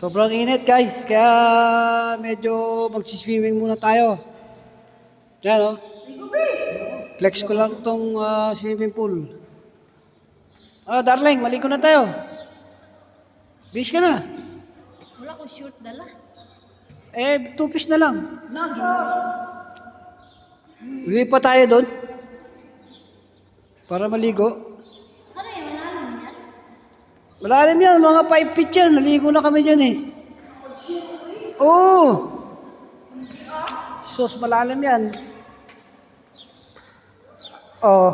Sobrang init guys, kaya medyo magsiswimming muna tayo. Yan o. Flex ko lang tong swimming pool. Darling, maligo na tayo. Bis ka na. Wala ko short dala. 2 piece na lang. Lagi. Uwi pa tayo doon. Para maligo. Ano yan? Malalim yan? Malalim yan, mga 5 feet yan. Naligo na kami dyan eh. Oo. Sus, malalim yan. Oo.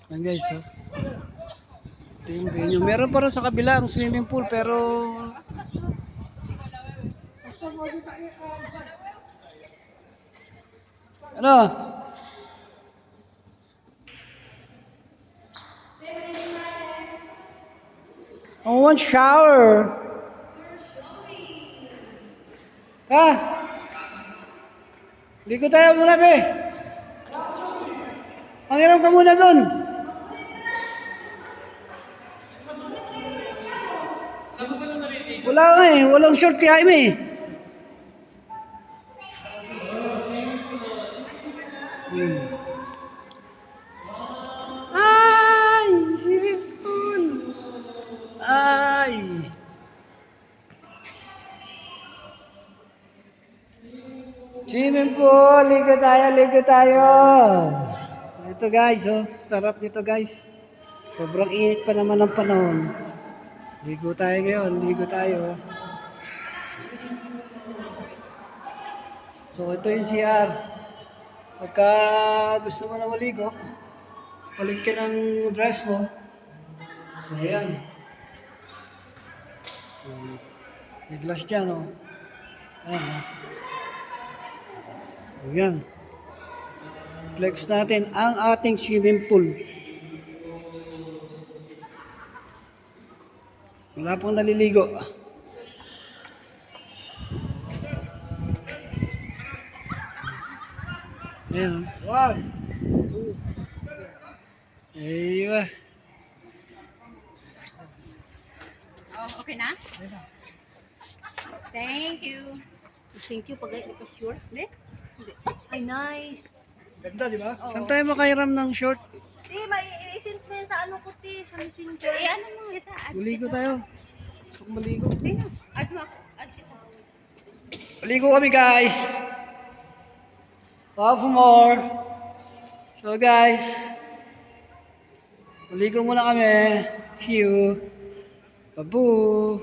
Yan guys, oh. Ito yung venue. Meron pa rin sa kabila ang swimming pool pero ano? I want shower. Ligo tayo muna, be. Mangiram ka muna dun. Wala nga eh. Walang short kay Jaime eh. Ay! Swimming pool! Ay! Swimming pool! Ligo tayo, ligo tayo! Ito guys, oh. Sarap nito guys. Sobrang init pa naman ang panahon. Ligo tayo ngayon, ligo tayo. So ito yung CR. Pagka gusto mo na maligo, palit ka ng dress mo. So ayan. May glass dyan, oh. Ayan, oh. Ayan. Flex natin ang ating swimming pool. Wala pong naliligo. Ayan. 1, 2. Aywa. Oh, okay na? Thank you. Thank you pag ito short. Hindi? Ay, nice. Ganda, di ba? Oo. Saan tayo makairam ng short? May isint mo yan sa ano ko, sa messenger. Ano mo, ita? Maligo tayo. Gusto maligo. Sino? Add mo ako. Add kita. Maligo kami guys. Wow, for more. So guys, maligo muna kami. See you. Babu.